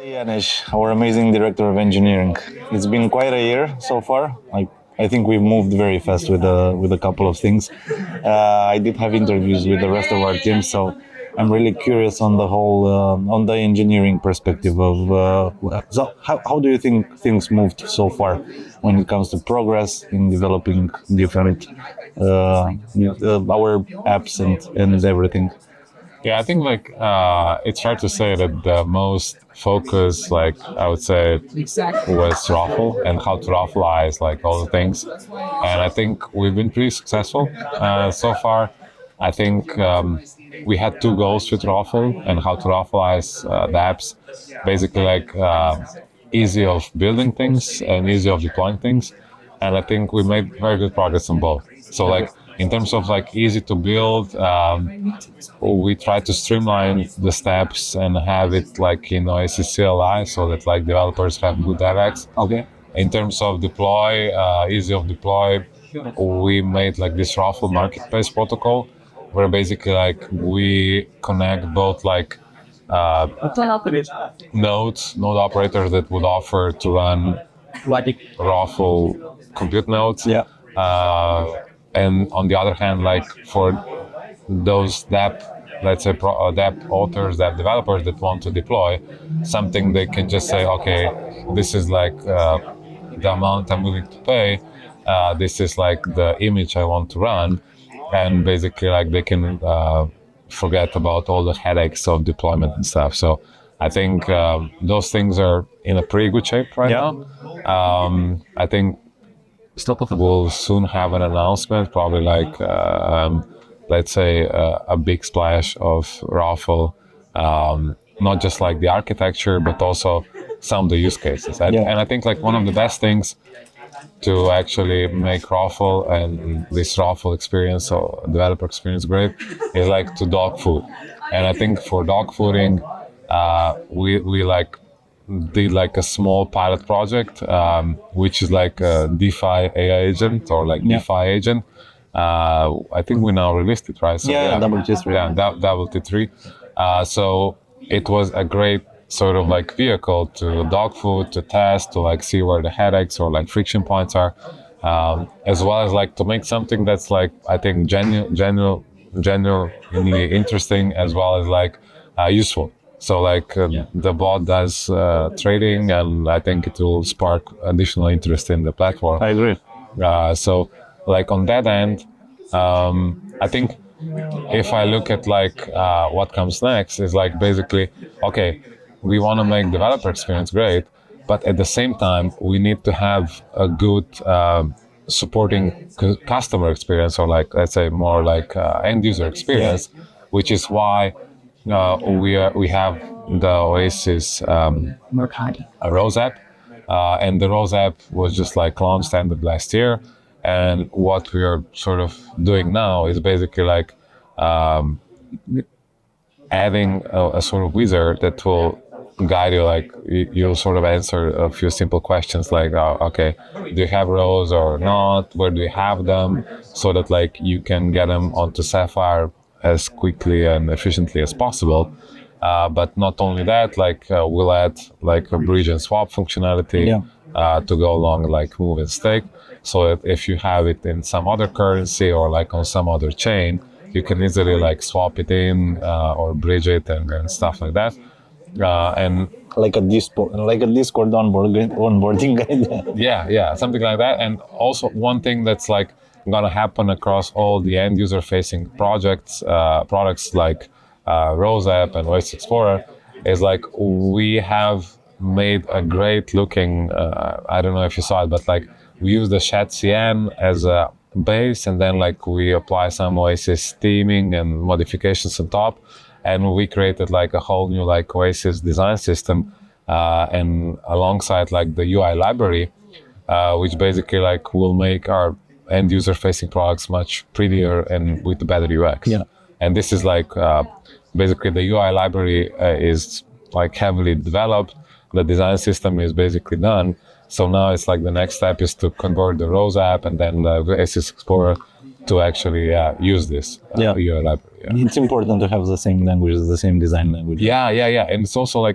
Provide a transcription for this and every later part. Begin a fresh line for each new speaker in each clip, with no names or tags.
Janěz, our amazing director of engineering. It's been quite a year so far. I think we've moved very fast with a couple of things. I did have interviews with the rest of our team, so I'm really curious on the whole on the engineering perspective of. So how do you think things moved so far when it comes to progress in developing different our apps and everything?
Yeah, I think it's fair to say that the most focus, I would say, was raffle and how to raffleize all the things. And I think we've been pretty successful so far. I think we had two goals with raffle and how to raffleize the apps. Basically, easy of building things and easy of deploying things. And I think we made very good progress on both. So in terms of easy to build, we try to streamline the steps and have it in Oasis CLI so that developers have good DevX.
Okay.
In terms of deploy, easy of deploy, we made this raffle marketplace protocol where basically we connect both node operators that would offer to run raffle compute nodes.
Yeah.
And on the other hand, for those dApp, let's say dApp authors, dApp developers that want to deploy something, they can just say, okay, this is the amount I'm willing to pay. This is the image I want to run, and basically they can forget about all the headaches of deployment and stuff. So I think those things are in a pretty good shape right now. I think we'll soon have an announcement, probably let's say a big splash of raffle, not just the architecture, but also some of the use cases. And I think one of the best things to actually make raffle and this raffle experience or developer experience great is to dog food. And I think for dog fooding, we did a small pilot project, which is a DeFi AI agent or DeFi agent. I think we now released it, right?
So, double T3.
Yeah, double T3. So it was a great sort of vehicle to dog food, to test, to see where the headaches or friction points are, as well as to make something that's I think genuinely interesting as well as useful. So the bot does trading, and I think it will spark additional interest in the platform.
I agree.
So on that end, I think if I look at what comes next is basically, okay, we want to make developer experience great, but at the same time we need to have a good supporting customer experience, or let's say more end user experience, which is why we have the Oasis Rose app, and the Rose app was just launched end of last year. And what we are sort of doing now is basically adding a sort of wizard that will guide you. You'll sort of answer a few simple questions okay, do you have rows or not? Where do you have them? So that you can get them onto Sapphire as quickly and efficiently as possible. But not only that, we'll add a bridge and swap functionality to go along move and stake. So that if you have it in some other currency or on some other chain, you can easily swap it in or bridge it and stuff like that. And
like a Discord onboarding guide.
yeah, something like that. And also one thing that's gonna happen across all the end user facing products Rose app and Oasis Explorer is we have made a great looking, I don't know if you saw it, but we use the chat CN as a base, and then we apply some Oasis theming and modifications on top, and we created a whole new Oasis design system, and alongside the UI library, which basically will make our end user facing products much prettier and with better UX.
Yeah.
And this is basically the UI library is heavily developed. The design system is basically done. So now it's the next step is to convert the Rose app and then the Oasis Explorer to actually use this UI library.
Yeah. It's important to have the same language, the same design language.
Yeah. And it's also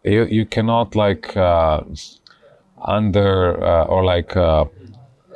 you cannot like under or like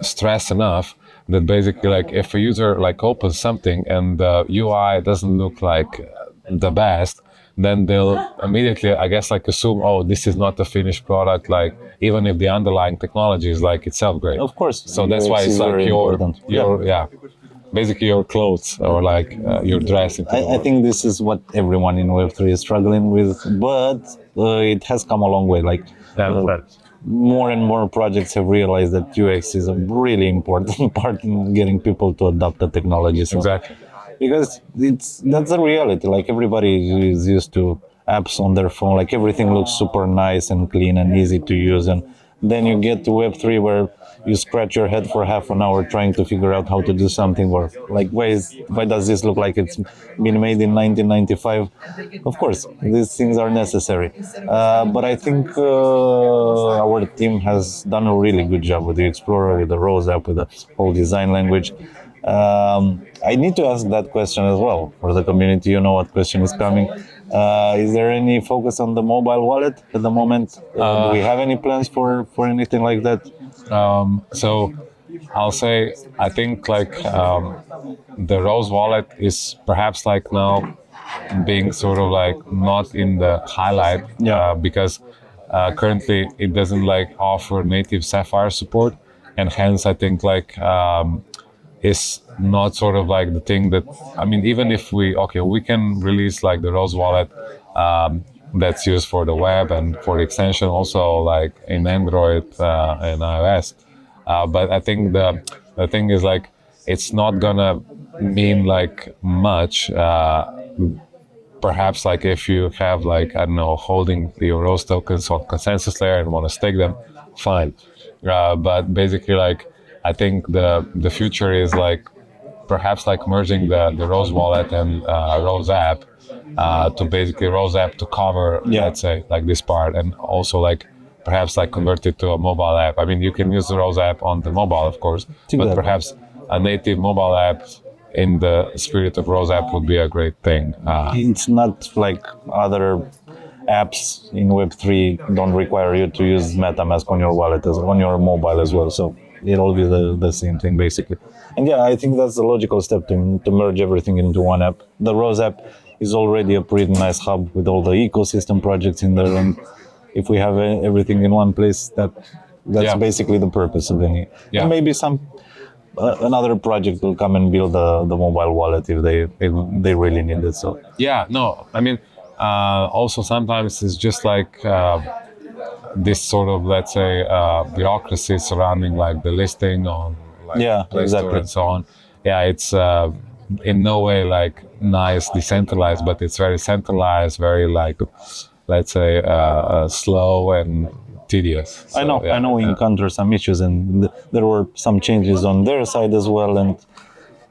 stress enough that basically like if a user like opens something and the UI doesn't look like the best, then they'll immediately, I guess, like assume, oh, this is not a finished product, like even if the underlying technology is like itself great.
Of course.
So that's why
UX
it's
is
like
very important.
your yeah, basically your clothes or like your dress.
I think this is what everyone in Web3 is struggling with, but it has come a long way. Like more and more projects have realized that UX is a really important part in getting people to adopt the technology. So,
Exactly.
because that's the reality. Like everybody is used to apps on their phone. Like everything looks super nice and clean and easy to use, and then you get to Web3 where you scratch your head for half an hour trying to figure out how to do something, or like why does this look like it's been made in 1995? Of course, these things are necessary, but I think our team has done a really good job with the Explorer, with the Rose app, with the whole design language. I need to ask that question as well for the community. You know what question is coming. Is there any focus on the mobile wallet at the moment? Do we have any plans for anything like that?
So I'll say I think like the Rose wallet is perhaps like now being sort of like not in the highlight because currently it doesn't like offer native Sapphire support, and hence I think like is not sort of like the thing that, I mean, even if we can release like the Rose wallet that's used for the web and for the extension also like in Android and iOS, but I think the thing is like it's not gonna mean like much. Perhaps like if you have like, I don't know, holding your Rose tokens on consensus layer and want to stake them, fine. But basically like I think the future is like perhaps like merging the Rose wallet and Rose app to basically Rose app to cover, let's say, like this part, and also like perhaps like convert it to a mobile app. I mean, you can use the Rose app on the mobile, of course, but perhaps a native mobile app in the spirit of Rose app would be a great thing.
It's not like other apps in Web3 don't require you to use MetaMask on your wallet, on your mobile as well. So it'll be the same thing basically. And yeah, I think that's the logical step to merge everything into one app. The Rose app is already a pretty nice hub with all the ecosystem projects in there, and if we have everything in one place, that's basically the purpose of any. Yeah. And maybe another project will come and build the mobile wallet if they really need it. So
yeah, no, I mean, also sometimes it's just like this sort of, let's say, bureaucracy surrounding like the listing on like Play Store and so on. Yeah, it's in no way like nice decentralized, but it's very centralized, very like, let's say, slow and tedious. So,
I know we encountered some issues, and there were some changes on their side as well, and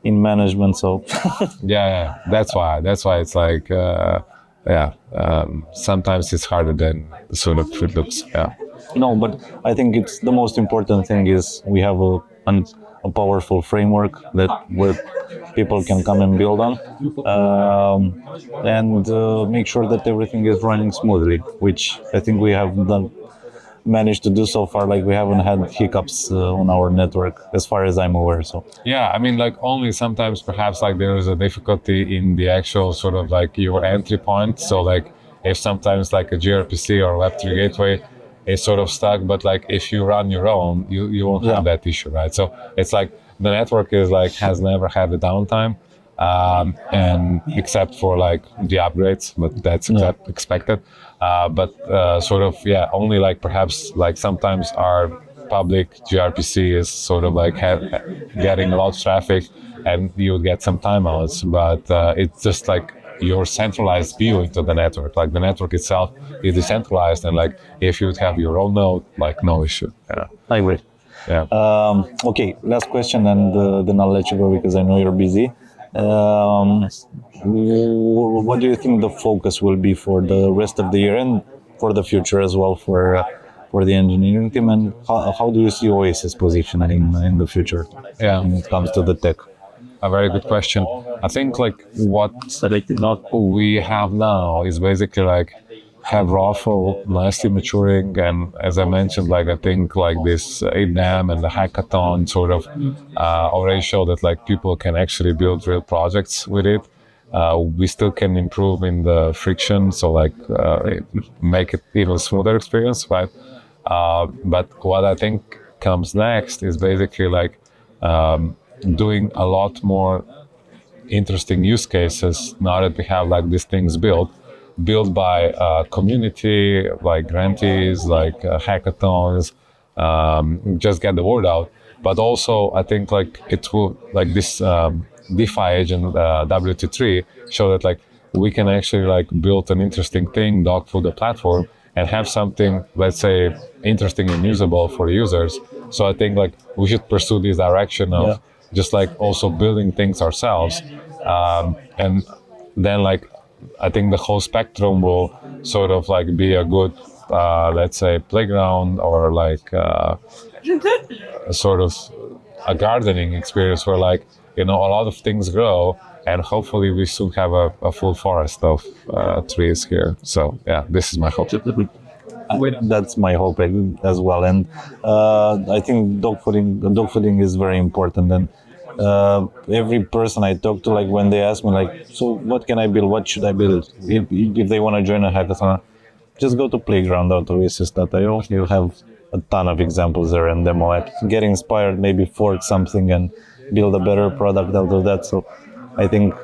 in management. So
that's why it's like sometimes it's harder than sort of it looks.
No, but I think it's the most important thing is we have a powerful framework where people can come and build on, and make sure that everything is running smoothly, which I think we have managed to do so far. Like we haven't had hiccups on our network as far as I'm aware. So
yeah, I mean, like only sometimes perhaps like there is a difficulty in the actual sort of like your entry point. So like if sometimes like a gRPC or Web3 gateway is sort of stuck, but like if you run your own, you won't have that issue, right? So it's like the network is like has never had a downtime, and except for like the upgrades, but that's expected. But sort of only like perhaps like sometimes our public gRPC is sort of like getting a lot of traffic, and you would get some timeouts. But it's just like your centralized view into the network. Like the network itself is decentralized, and like if you would have your own node, like no issue.
I agree. Okay, last question, and then I'll let you go because I know you're busy. What do you think the focus will be for the rest of the year and for the future as well for the engineering team, and how do you see Oasis positioning in the future when it comes to the tech?
A very good question. I think like what we have now is basically like have Raffle nicely maturing, and as I mentioned, like I think like this 8NAM and the hackathon sort of already show that like people can actually build real projects with it. We still can improve in the friction, so like make it even smoother experience, right? But what I think comes next is basically like doing a lot more interesting use cases now that we have like these things built by community, like grantees, like hackathons, just get the word out. But also, I think like it will like this DeFi agent WT3 show that like we can actually like build an interesting thing, dog food the platform, and have something, let's say, interesting and usable for users. So I think like we should pursue this direction of just like also building things ourselves, and then like I think the whole spectrum will sort of like be a good, let's say, playground or like a sort of a gardening experience where like, you know, a lot of things grow, and hopefully we soon have a full forest of trees here. So yeah, this is my hope.
That's my hope as well. And I think dog fooding is very important. And every person I talk to, like when they ask me, like, so what can I build? What should I build? If they want to join a hackathon, just go to playground.oasis.io. You have a ton of examples there and demo it. Get inspired, maybe fork something and build a better product out of that. So I think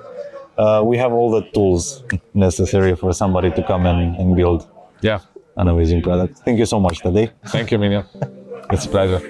we have all the tools necessary for somebody to come and build an amazing product. Thank you so much, Tadej.
Thank you, Minya. It's a pleasure.